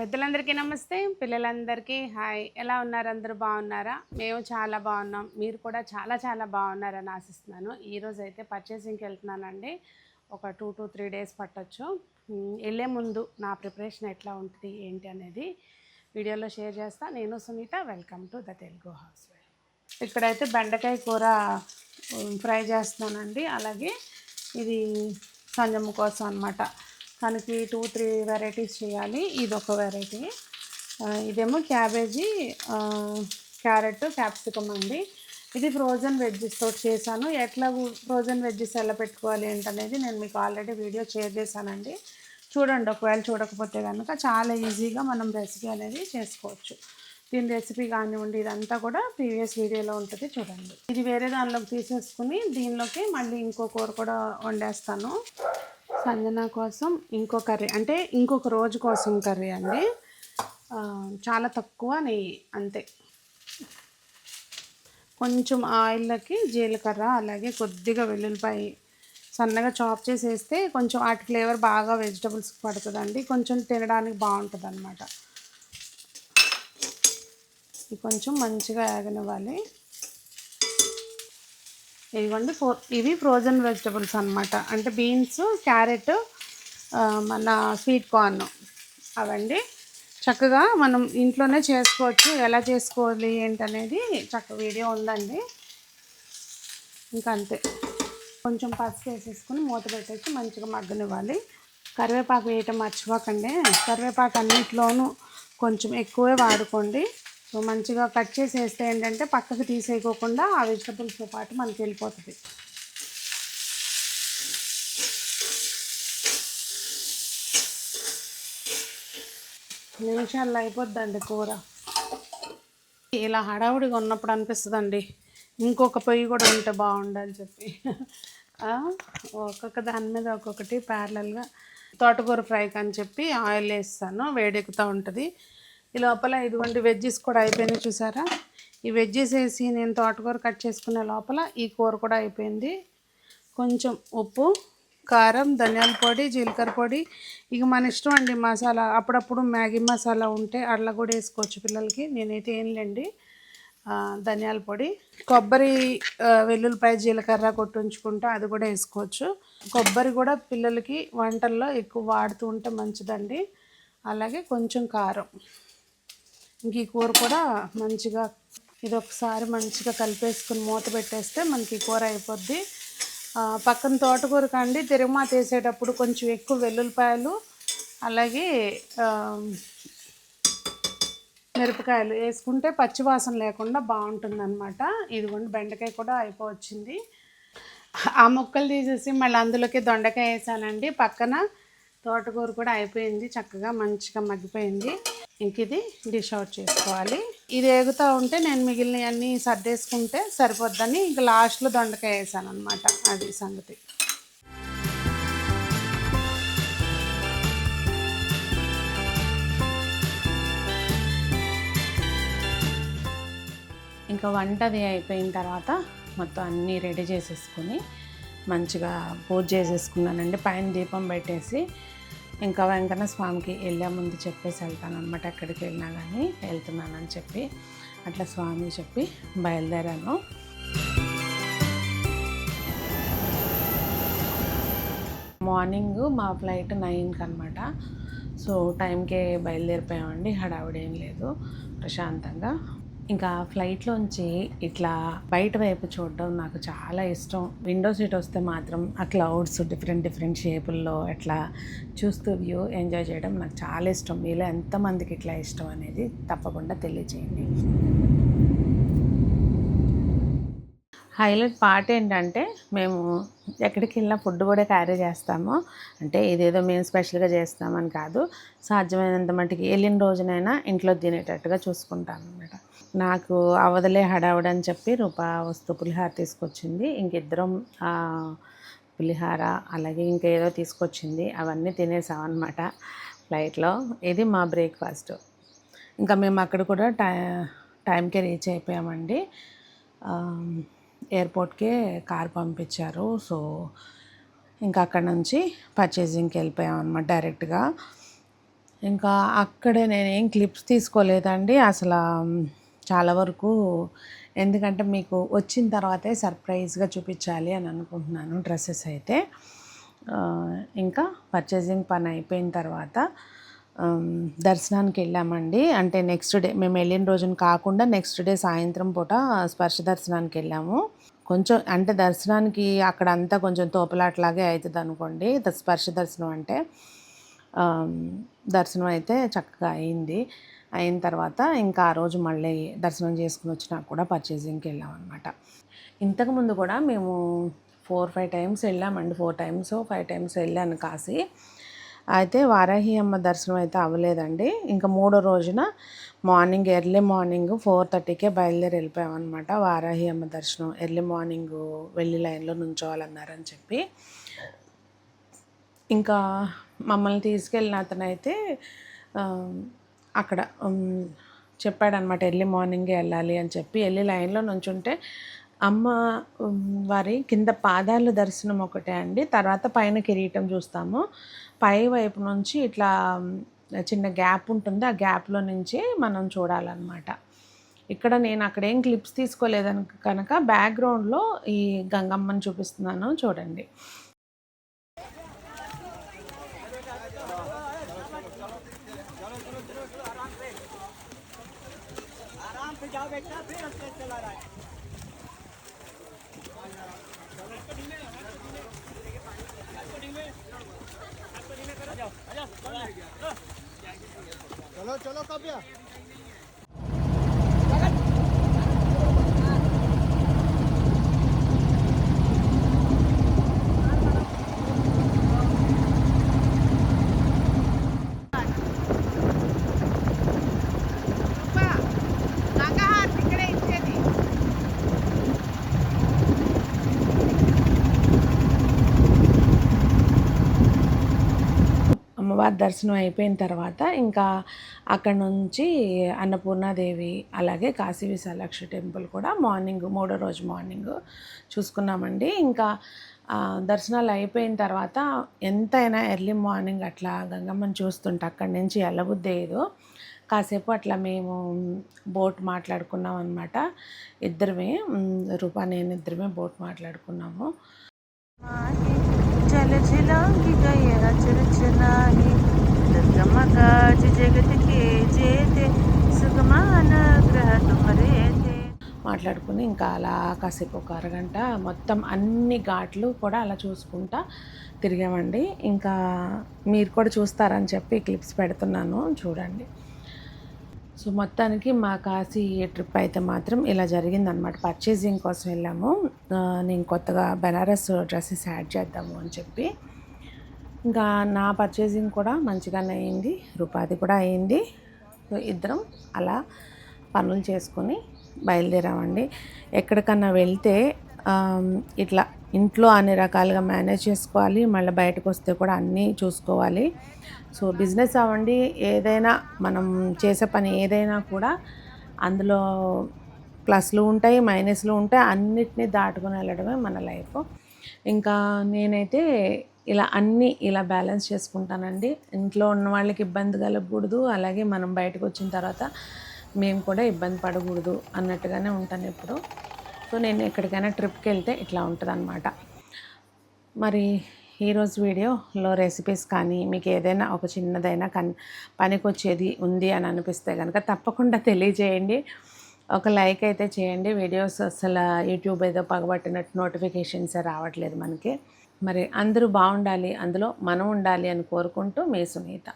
పెద్దలందరికీ నమస్తే, పిల్లలందరికీ హాయ్. ఎలా ఉన్నారు? అందరూ బాగున్నారా? మేము చాలా బాగున్నాం. మీరు కూడా చాలా చాలా బాగున్నారని ఆశిస్తున్నాను. ఈరోజైతే పర్చేసింగ్‌కి వెళ్తున్నానండి. ఒక 2-3 డేస్ పట్టొచ్చు. ఎళ్ళే ముందు నా ప్రిపరేషన్ ఎట్లా ఉంటది, ఏంటి అనేది వీడియోలో షేర్ చేస్తా. నేను Sunitha. Welcome to the Telugu house wife. ఇక్కడైతే బెండకాయ కూర ఫ్రై చేస్తున్నానండి. అలాగే ఇది సంజమ్మ కోసం అనమాట. తనకి 2-3 వెరైటీస్ చేయాలి. ఇదొక వెరైటీ. ఇదేమో క్యాబేజీ, క్యారెట్, క్యాప్సికమ్ అండి. ఇది ఫ్రోజన్ వెజ్జెస్ తోటి చేశాను. ఎట్లా ఫ్రోజన్ వెజ్జెస్ ఎలా పెట్టుకోవాలి ఏంటనేది నేను మీకు ఆల్రెడీ వీడియో షేర్ చేశానండి. చూడండి, ఒకవేళ చూడకపోతే కనుక చాలా ఈజీగా మనం రెసిపీ అనేది చేసుకోవచ్చు. దీని రెసిపీ కానివ్వండి, ఇదంతా కూడా ప్రీవియస్ వీడియోలో ఉంటుంది, చూడండి. ఇది వేరే దానిలోకి తీసేసుకుని దీనిలోకి మళ్ళీ ఇంకో కూర కూడా వండేస్తాను. సంజన కోసం ఇంకో కర్రీ, అంటే ఇంకొక రోజు కోసం కర్రీ అండి. చాలా తక్కువ నెయ్యి అంతే. కొంచెం ఆయిల్లోకి జీలకర్ర, అలాగే కొద్దిగా వెల్లుల్లిపాయ సన్నగా చాప్ చేసి వేస్తే కొంచెం వాటి ఫ్లేవర్ బాగా వెజిటబుల్స్కి పడుతుందండి. కొంచెం తినడానికి బాగుంటుంది అన్నమాట. ఇది కొంచెం మంచిగా వేగనివ్వాలి. ఇదిగోండి, ఇవి ఫ్రోజన్ వెజిటబుల్స్ అనమాట. అంటే బీన్స్, క్యారెట్, మన స్వీట్ కార్న్ అవండి. చక్కగా మనం ఇంట్లోనే చేసుకోవచ్చు. ఎలా చేసుకోవాలి ఏంటనేది చక్కగా వీడియో ఉందండి. ఇంకా అంతే. కొంచెం పసుపు వేసేసుకుని మూత పెట్టేసి మంచిగా మగ్గనివ్వాలి. కరివేపాకు వేయటం మర్చిపోకండి. కరివేపాకు అన్నింటిలోనూ కొంచెం ఎక్కువే వాడుకోండి. సో మంచిగా కట్ చేసి వేస్తే ఏంటంటే పక్కకు తీసేయకోకుండా ఆ వెజిటబుల్స్తో పాటు మనకి వెళ్ళిపోతుంది. నిమిషాల్లో అయిపోద్దండి కూర. ఇలా హడావుడిగా ఉన్నప్పుడు అనిపిస్తుందండి ఇంకొక పొయ్యి కూడా ఉంటే బాగుండని చెప్పి. ఒక్కొక్క దాని మీద ఒక్కొక్కటి ప్యారలల్గా. తోటకూర ఫ్రైకి అని చెప్పి ఆయిల్ వేస్తాను, వేడెక్కుతూ ఉంటుంది. ఈ లోపల ఇదిగోండి వెజ్జెస్ కూడా అయిపోయినాయి, చూసారా? ఈ వెజ్జెస్ వేసి నేను తోటకూర కట్ చేసుకునే లోపల ఈ కూర కూడా అయిపోయింది. కొంచెం ఉప్పు, కారం, ధనియాల పొడి, జీలకర్ర పొడి, ఇక మన ఇష్టం అండి. మసాలా అప్పుడప్పుడు మ్యాగీ మసాలా ఉంటే అట్లా కూడా వేసుకోవచ్చు పిల్లలకి. నేనైతే ఏం లేండి, ధనియాల పొడి, కొబ్బరి, వెల్లుల్లిపాయ, జీలకర్ర కొట్టుంచుకుంటే అది కూడా వేసుకోవచ్చు. కొబ్బరి కూడా పిల్లలకి వంటల్లో ఎక్కువ వాడుతూ ఉంటే మంచిదండి. అలాగే కొంచెం కారం. ఇంక ఈ కూర కూడా మంచిగా ఇది ఒకసారి మంచిగా కలిపేసుకుని మూత పెట్టేస్తే మనకి కూర అయిపోద్ది. పక్కన తోటకూర కండి తిరుమాత వేసేటప్పుడు కొంచెం ఎక్కువ వెల్లుల్లిపాయలు, అలాగే మిరపకాయలు వేసుకుంటే పచ్చివాసన లేకుండా బాగుంటుందన్నమాట. ఇదిగోండి బెండకాయ కూడా అయిపోవచ్చింది. ఆ ముక్కలు తీసేసి మళ్ళీ అందులోకి దొండకాయ వేసానండి. పక్కన తోటకూర కూడా అయిపోయింది, చక్కగా మంచిగా మగ్గిపోయింది. ఇంక ఇది డిష్ అవుట్ చేసుకోవాలి. ఇది వేగుతూ ఉంటే నేను మిగిలినవన్నీ సర్దేసుకుంటే సరిపోద్దని ఇంక లాస్ట్లో దొండకాయ వేసాను అనమాట. అది సంగతి. ఇంకా వంట అది అయిపోయిన తర్వాత మొత్తం అన్నీ రెడీ చేసేసుకొని మంచిగా పూజ చేసేసుకున్నానండి. పైన దీపం పెట్టేసి ఇంకా వెంకన్న స్వామికి వెళ్ళే ముందు చెప్పేసి వెళ్తాను అనమాట. ఎక్కడికి వెళ్ళినా కానీ వెళ్తున్నానని చెప్పి అట్లా స్వామి చెప్పి బయలుదేరాను. మార్నింగ్ మా ఫ్లైట్ 9కి అనమాట. సో టైంకే బయలుదేరిపోయామండి. హడావుడి ఏం లేదు, ప్రశాంతంగా. ఇంకా ఫ్లైట్లోంచి ఇట్లా బయట వైపు చూడడం నాకు చాలా ఇష్టం. విండో సీట్ వస్తే మాత్రం ఆ క్లౌడ్స్ డిఫరెంట్ షేపుల్లో అట్లా చూస్తూ వ్యూ ఎంజాయ్ చేయడం నాకు చాలా ఇష్టం. మీలో ఎంతమందికి ఇట్లా ఇష్టం అనేది తప్పకుండా తెలియజేయండి. హైలైట్ పార్ట్ ఏంటంటే మేము ఎక్కడికి వెళ్ళినా ఫుడ్ కూడా క్యారీ చేస్తాము. అంటే ఇదేదో మేము స్పెషల్గా చేస్తామని కాదు, సాధ్యమైనంత మటుకి వెళ్ళిన రోజునైనా ఇంట్లో తినేటట్టుగా చూసుకుంటాను అనమాట. నాకు అవదలే హడావుడి అని చెప్పి వస్తు పులిహార తీసుకొచ్చింది. ఇంకిద్దరం పులిహార అలాగే ఇంకేదో తీసుకొచ్చింది, అవన్నీ తినేసామన్నమాట ఫ్లైట్లో. ఇది మా బ్రేక్ఫాస్ట్. ఇంకా మేము అక్కడ కూడా టైంకే రీచ్ అయిపోయామండి. ఎయిర్పోర్ట్కే కార్ పంపించారు. సో ఇంకా అక్కడ నుంచి పర్చేసింగ్కి వెళ్ళిపోయాం అనమాట డైరెక్ట్గా. ఇంకా అక్కడే నేనేం క్లిప్స్ తీసుకోలేదండి అసలు. చాలా వరకు ఎందుకంటే మీకు వచ్చిన తర్వాతే సర్ప్రైజ్గా చూపించాలి అని అనుకుంటున్నాను డ్రెస్సెస్ అయితే. ఇంకా పర్చేసింగ్ పని అయిపోయిన తర్వాత దర్శనానికి వెళ్ళామండి. అంటే నెక్స్ట్ డే మేము వెళ్ళిన రోజున కాకుండా నెక్స్ట్ డే సాయంత్రం పూట స్పర్శ దర్శనానికి వెళ్ళాము. కొంచెం అంటే దర్శనానికి అక్కడ అంతా కొంచెం తోపులాట్లాగే అవుతుంది అనుకోండి స్పర్శ దర్శనం అంటే. దర్శనం అయితే చక్కగా అయింది. అయిన తర్వాత ఇంకా ఆ రోజు మళ్ళీ దర్శనం చేసుకుని వచ్చినా కూడా పర్చేసింగ్కి వెళ్ళామన్నమాట. ఇంతకుముందు కూడా మేము 4-5 టైమ్స్ వెళ్ళామండి. 4 టైమ్స్ 5 టైమ్స్ వెళ్ళాను కాశీ. అయితే వారాహి అమ్మ దర్శనం అయితే అవ్వలేదండి. ఇంకా మూడో రోజున మార్నింగ్ ఎర్లీ మార్నింగ్ 4:30కే బయలుదేరి వెళ్ళిపోయామన్నమాట. వారాహి అమ్మ దర్శనం ఎర్లీ మార్నింగ్ వెళ్ళి లైన్లో నుంచోవాలన్నారని చెప్పి. ఇంకా మమ్మల్ని తీసుకెళ్ళిన అతనైతే అక్కడ చెప్పాడనమాట ఎర్లీ మార్నింగే వెళ్ళాలి అని చెప్పి. వెళ్ళి లైన్లో నుంచుంటే అమ్మ వారి కింద పాదాల దర్శనం ఒకటే అండి. తర్వాత పైన కిరీటం చూస్తాము. పై వైపు నుంచి ఇట్లా చిన్న గ్యాప్ ఉంటుంది. ఆ గ్యాప్లో నుంచి మనం చూడాలన్నమాట. ఇక్కడ నేను అక్కడేం క్లిప్స్ తీసుకోలేదని కనుక బ్యాక్గ్రౌండ్లో ఈ గంగమ్మని చూపిస్తున్నాను చూడండి. जाओ बेटा फिर अंदर चला रहा है। चलो चलो काव्या అమ్మవారి దర్శనం అయిపోయిన తర్వాత ఇంకా అక్కడ నుంచి అన్నపూర్ణాదేవి అలాగే కాశీ విశాలాక్షి టెంపుల్ కూడా మార్నింగ్ మూడో రోజు మార్నింగ్ చూసుకున్నామండి. ఇంకా దర్శనాలు అయిపోయిన తర్వాత ఎంతైనా ఎర్లీ మార్నింగ్ అట్లా గంగమ్మని చూస్తుంటే అక్కడి నుంచి వెళ్ళబుద్దేదు. కాసేపు అట్లా మేము బోట్ మాట్లాడుకున్నాం అనమాట. ఇద్దరమే రూపా నేను ఇద్దరమే బోట్ మాట్లాడుకున్నాము. चल झिलांगी गया चरचना ही दुर्गम काज जगत के जेते सुगमान ग्रह तुमरे మాట్లాడుకుని ఇంకా అలా కాసేపు ఒక అరగంట మొత్తం అన్ని ఘాట్లు కూడా అలా చూసుకుంటా తిరిగామండి. ఇంకా మీరు కూడా చూస్తారని చెప్పి క్లిప్స్ పెడుతున్నాను చూడండి. సో మొత్తానికి మా కాశీ ట్రిప్ అయితే మాత్రం ఇలా జరిగిందనమాట. పర్చేసింగ్ కోసం వెళ్ళాము. నేను కొత్తగా బెనారస్ డ్రెస్సెస్ యాడ్ చేద్దాము అని చెప్పి. ఇంకా నా పర్చేసింగ్ కూడా మంచిగానే అయింది, రూపాది కూడా అయింది. సో ఇద్దరం అలా పనులు చేసుకొని బయలుదేరామండి. ఎక్కడికన్నా వెళ్తే ఇట్లా ఇంట్లో అన్ని రకాలుగా మేనేజ్ చేసుకోవాలి, మళ్ళీ బయటకు వస్తే కూడా అన్నీ చూసుకోవాలి. సో బిజినెస్ అవ్వండి ఏదైనా మనం చేసే పని ఏదైనా కూడా అందులో ప్లస్లు ఉంటాయి, మైనస్లు ఉంటాయి. అన్నిటినీ దాటుకొని వెళ్ళడమే మన లైఫ్. ఇంకా నేనైతే ఇలా అన్నీ ఇలా బ్యాలెన్స్ చేసుకుంటానండి. ఇంట్లో ఉన్న వాళ్ళకి ఇబ్బంది కలగకూడదు, అలాగే మనం బయటకు వచ్చిన తర్వాత మేము కూడా ఇబ్బంది పడకూడదు అన్నట్టుగానే ఉంటాను ఎప్పుడు. సో నేను ఎక్కడికైనా ట్రిప్కి వెళ్తే ఇట్లా ఉంటుంది అన్నమాట. మరి ఈరోజు వీడియోలో రెసిపీస్ కానీ మీకు ఏదైనా ఒక చిన్నదైనా పనికొచ్చేది ఉంది అని అనిపిస్తే కనుక తప్పకుండా తెలియజేయండి. ఒక లైక్ అయితే చేయండి. వీడియోస్ అసలు యూట్యూబ్ ఏదో పగబట్టినట్టు నోటిఫికేషన్స్ రావట్లేదు మనకి. మరి అందరూ బాగుండాలి, అందులో మనం ఉండాలి అని కోరుకుంటూ మీ సునీత.